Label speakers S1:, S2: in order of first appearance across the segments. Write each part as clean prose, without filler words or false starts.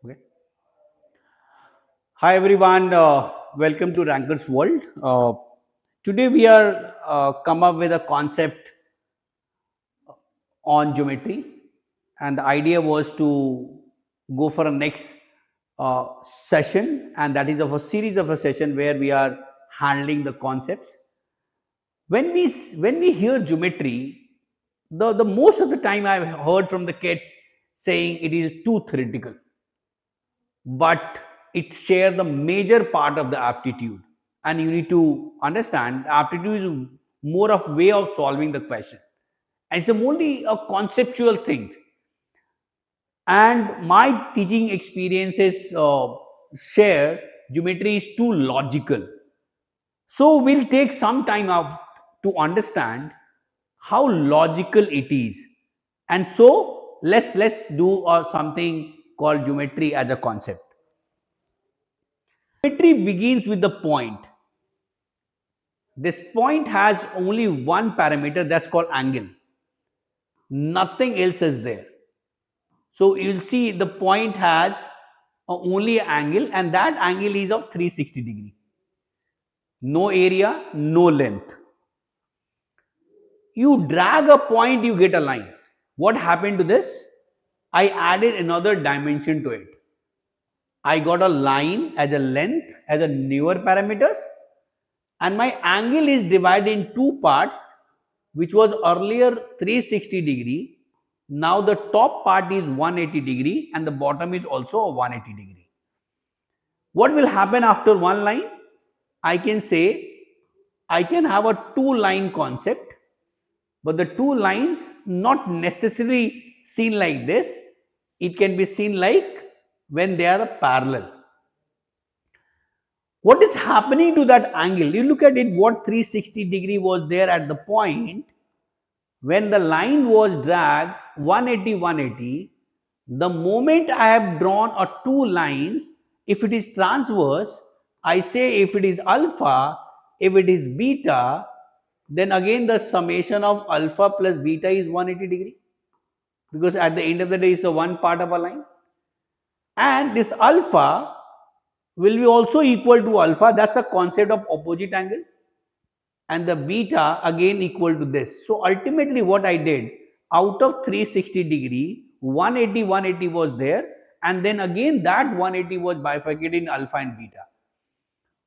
S1: Okay. Hi everyone, welcome to Ranker's World. Today we are come up with a concept on geometry, and the idea was to go for a next session, and that is of a series of a session where we are handling the concepts. When we hear geometry, the most of the time I've heard from the kids saying it is too theoretical, but it shares the major part of the aptitude, and you need to understand aptitude is more of way of solving the question, and it's only a conceptual thing. And my teaching experiences share geometry is too logical, so we'll take some time out to understand how logical it is. And so let's do something called geometry as a concept. Geometry begins with the point. This point has only one parameter, that's called angle. Nothing else is there. So you'll see the point has only angle, and that angle is of 360 degree. No area, no length. You drag a point, you get a line. What happened to this? I added another dimension to it. I got a line as a length, as a newer parameters, and my angle is divided in two parts, which was earlier 360 degree. Now the top part is 180 degree and the bottom is also a 180 degree. What will happen after one line? I can say I can have a two line concept, but the two lines not necessarily seen like this. It can be seen like when they are parallel. What is happening to that angle? You look at it, what 360 degree was there at the point. When the line was dragged 180, 180, the moment I have drawn a two lines, if it is transverse, I say if it is alpha, if it is beta, then again the summation of alpha plus beta is 180 degree, because at the end of the day is the one part of a line, and this alpha will be also equal to alpha. That's a concept of opposite angle, and the beta again equal to this. So ultimately what I did, out of 360 degree, 180, 180 was there, and then again that 180 was bifurcated in alpha and beta.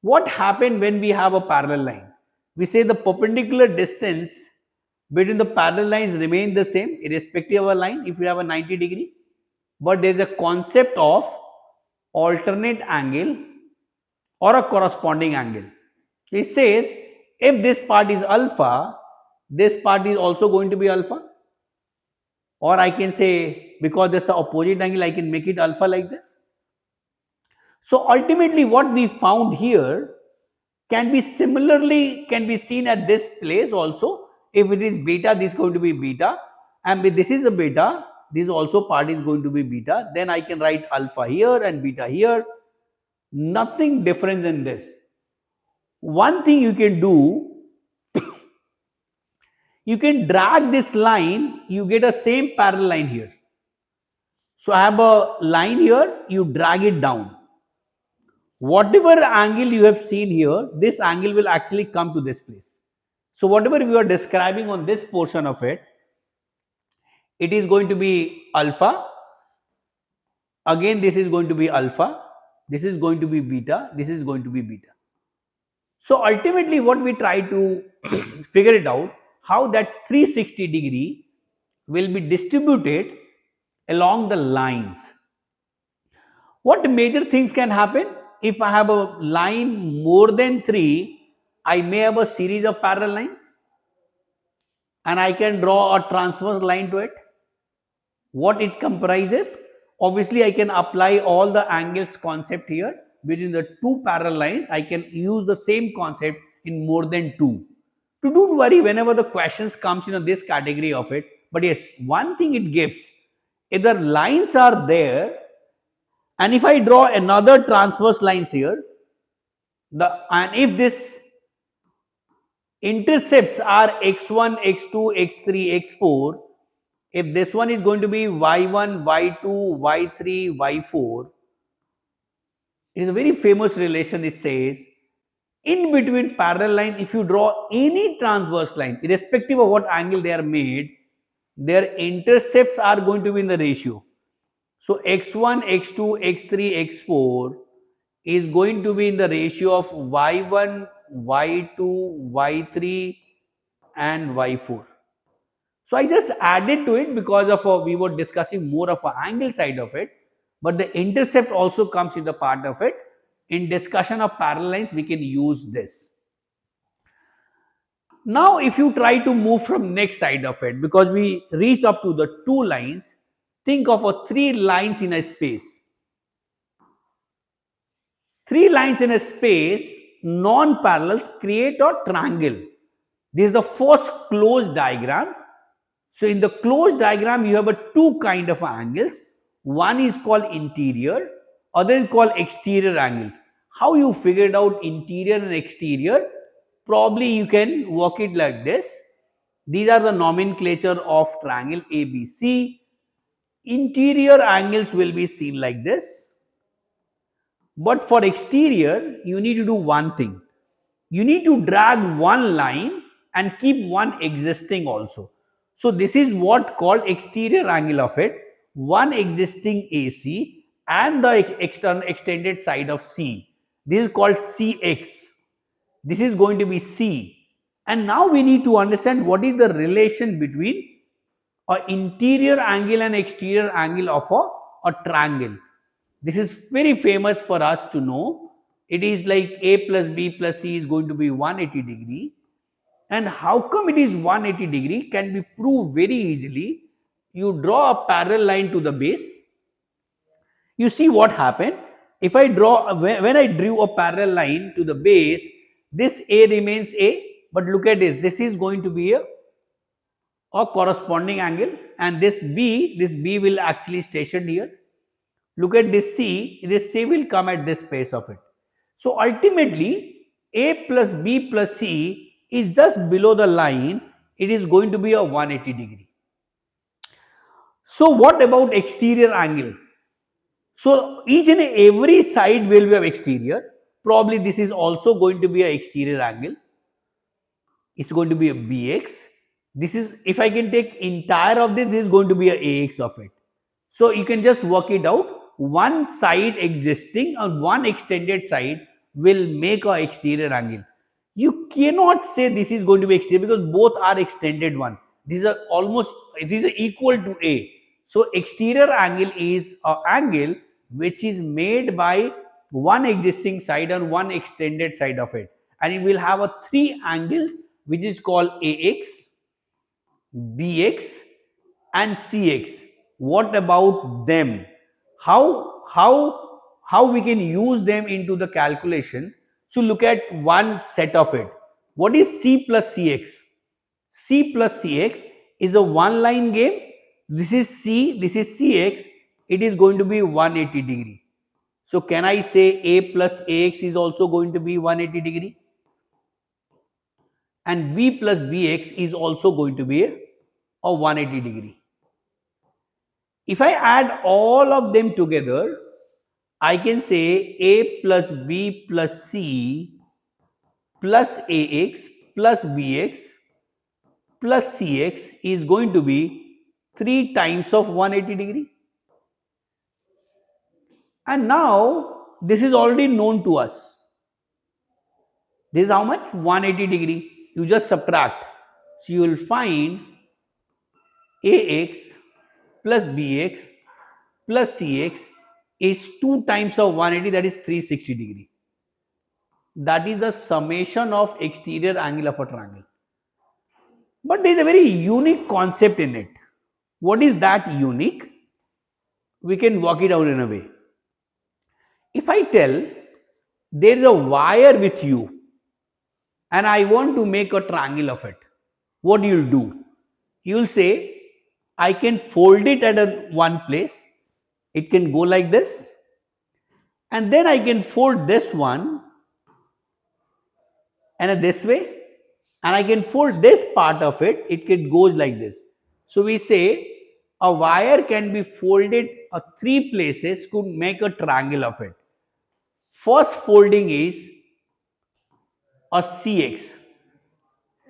S1: What happened when we have a parallel line? We say the perpendicular distance between the parallel lines remain the same irrespective of a line if you have a 90 degree, but there is a concept of alternate angle or a corresponding angle. It says if this part is alpha, this part is also going to be alpha, or I can say because there's an opposite angle, I can make it alpha like this. So ultimately what we found here can be similarly can be seen at this place also. If it is beta, this is going to be beta, and if this is a beta, this also part is going to be beta. Then I can write alpha here and beta here. Nothing different than this. One thing you can do, you can drag this line, you get a same parallel line here. So I have a line here, you drag it down. Whatever angle you have seen here, this angle will actually come to this place. So whatever we are describing on this portion of it, it is going to be alpha. Again, this is going to be alpha. This is going to be beta. This is going to be beta. So ultimately what we try to figure it out, how that 360 degree will be distributed along the lines. What major things can happen? If I have a line more than 3, I may have a series of parallel lines, and I can draw a transverse line to it. What it comprises? Obviously, I can apply all the angles concept here. Within the two parallel lines, I can use the same concept in more than two. So don't worry whenever the questions comes in this category of it. But yes, one thing it gives, either lines are there, and if I draw another transverse lines here, and if this intercepts are x1, x2, x3, x4, if this one is going to be y1, y2, y3, y4, It is a very famous relation. It says, in between parallel line, if you draw any transverse line, irrespective of what angle they are made, their intercepts are going to be in the ratio. So x1, x2, x3, x4 is going to be in the ratio of y1, y2, y3 and y4. So I just added to it because of we were discussing more of an angle side of it, but the intercept also comes in the part of it. In discussion of parallel lines, we can use this. Now, if you try to move from next side of it, because we reached up to the two lines, think of a three lines in a space. Three lines in a space, non-parallels create a triangle. This is the first closed diagram. So in the closed diagram, you have a two kind of angles. One is called interior, other is called exterior angle. How you figured out interior and exterior? Probably you can work it like this. These are the nomenclature of triangle ABC. Interior angles will be seen like this. But for exterior, you need to do one thing. You need to drag one line and keep one existing also. So this is what called exterior angle of it. One existing AC and the extended side of C. This is called CX. This is going to be C. And now we need to understand what is the relation between an interior angle and exterior angle of a triangle. This is very famous for us to know. It is like A plus B plus C is going to be 180 degree. And how come it is 180 degree can be proved very easily. You draw a parallel line to the base. You see what happened. If I draw, when I drew a parallel line to the base, this A remains A. But look at this. This is going to be a corresponding angle, and this B will actually station here. Look at this C will come at this space of it. So ultimately, A plus B plus C is just below the line. It is going to be a 180 degree. So what about exterior angle? So each and every side will be of exterior. Probably this is also going to be an exterior angle. It's going to be a BX. This is, if I can take entire of this is going to be a AX of it. So you can just work it out. One side existing and one extended side will make a exterior angle. You cannot say this is going to be exterior because both are extended one. These are equal to A. So exterior angle is an angle which is made by one existing side and one extended side of it, and it will have a three angles which is called AX, BX and CX. What about them? How we can use them into the calculation? So look at one set of it. What is C plus CX? C plus CX is a one line game. This is C, this is CX. It is going to be 180 degree. So can I say A plus AX is also going to be 180 degree? And B plus BX is also going to be a 180 degree. If I add all of them together, I can say A plus B plus C plus AX plus BX plus CX is going to be 3 times of 180 degree. And now this is already known to us. This is how much? 180 degree. You just subtract. So you will find AX plus BX plus CX is 2 times of 180, that is 360 degree. That is the summation of exterior angle of a triangle. But there is a very unique concept in it. What is that unique? We can work it out in a way. If I tell there is a wire with you and I want to make a triangle of it, what you will do? You will say, I can fold it at one place. It can go like this. And then I can fold this one and this way. And I can fold this part of it. It can go like this. So we say a wire can be folded 3 places to make a triangle of it. First folding is a CX.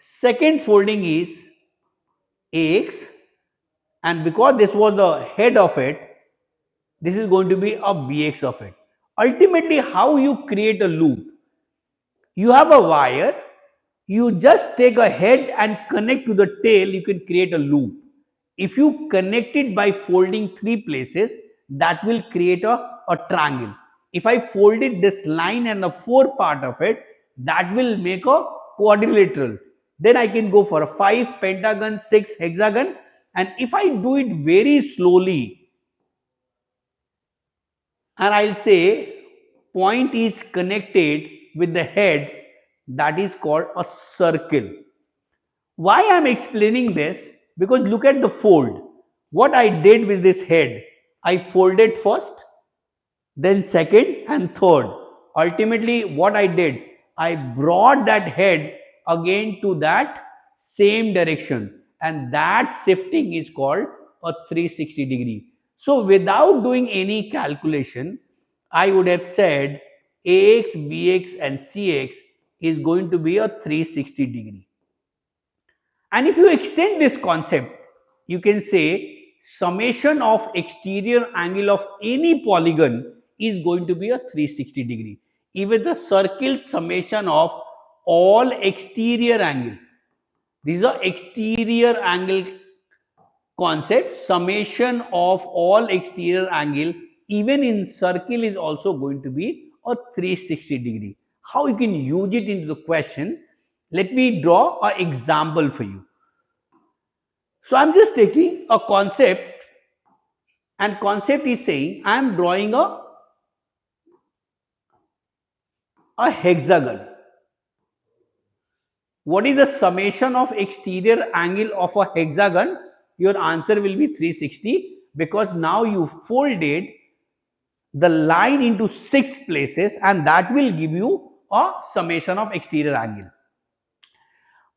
S1: Second folding is AX, and because this was the head of it, this is going to be a BX of it. Ultimately, how you create a loop? You have a wire, you just take a head and connect to the tail, you can create a loop. If you connect it by folding three places, that will create a triangle. If I folded this line and the four part of it, that will make a quadrilateral. Then I can go for a 5 pentagon, 6 hexagon, and if I do it very slowly, and I'll say point is connected with the head, that is called a circle. Why I am explaining this? Because look at the fold. What I did with this head, I folded first, then second and third. Ultimately, what I did, I brought that head again to that same direction, and that shifting is called a 360-degree. So without doing any calculation, I would have said AX, BX and CX is going to be a 360-degree. And if you extend this concept, you can say summation of exterior angle of any polygon is going to be a 360-degree. Even the circle summation of all exterior angle. These are exterior angle concept. Summation of all exterior angle even in circle is also going to be a 360-degree. How you can use it into the question? Let me draw an example for you. So I'm just taking a concept, and concept is saying I am drawing a hexagon. What is the summation of exterior angle of a hexagon? Your answer will be 360, because now you folded the line into 6 places and that will give you a summation of exterior angle.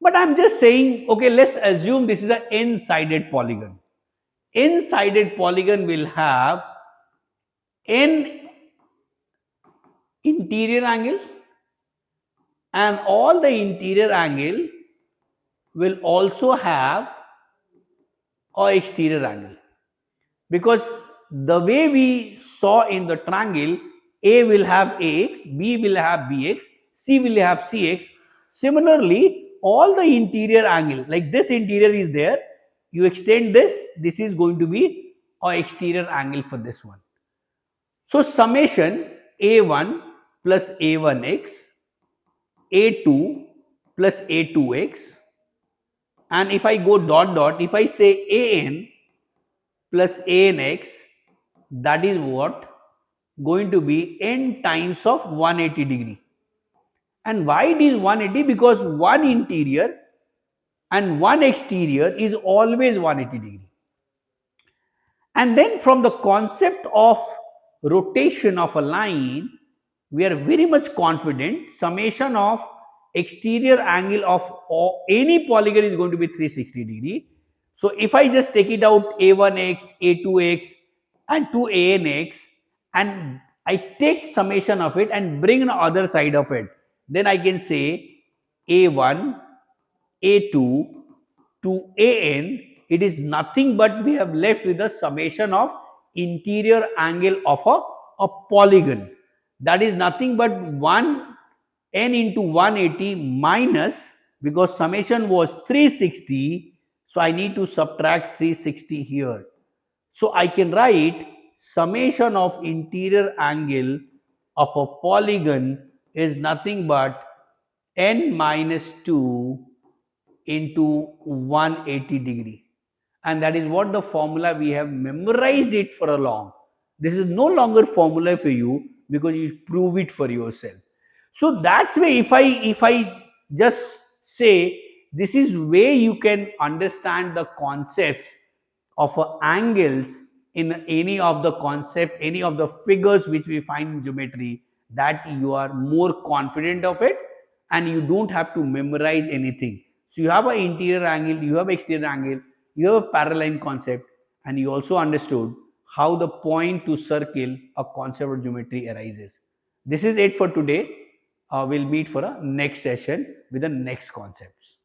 S1: But I'm just saying, okay, let's assume this is an n-sided polygon. N-sided polygon will have n interior angle, and all the interior angle will also have a exterior angle, because the way we saw in the triangle, A will have AX, B will have BX, C will have CX. Similarly, all the interior angle, like this interior is there, you extend this, this is going to be a exterior angle for this one. So summation A1 plus A1x, A2 plus A2x, and if I go dot dot, if I say AN plus ANX, that is what going to be n times of 180-degree. And why it is 180? Because one interior and one exterior is always 180-degree. And then from the concept of rotation of a line, we are very much confident summation of exterior angle of any polygon is going to be 360-degree. So if I just take it out A1x, A2x and 2ANX, and I take summation of it and bring the other side of it, then I can say A1, A2 to AN, it is nothing but we have left with the summation of interior angle of a polygon. That is nothing but 1 n into 180 minus, because summation was 360, so I need to subtract 360 here. So I can write summation of interior angle of a polygon is nothing but n minus 2 into 180-degree, and that is what the formula we have memorized it for a long. This is no longer formula for you because you prove it for yourself. So that's why if I just say this is where you can understand the concepts of angles in any of the concept, any of the figures which we find in geometry, that you are more confident of it and you don't have to memorize anything. So you have an interior angle, you have exterior angle, you have a parallel concept, and you also understood how the point to circle a concept of geometry arises. This is it for today. We'll meet for a next session with the next concepts.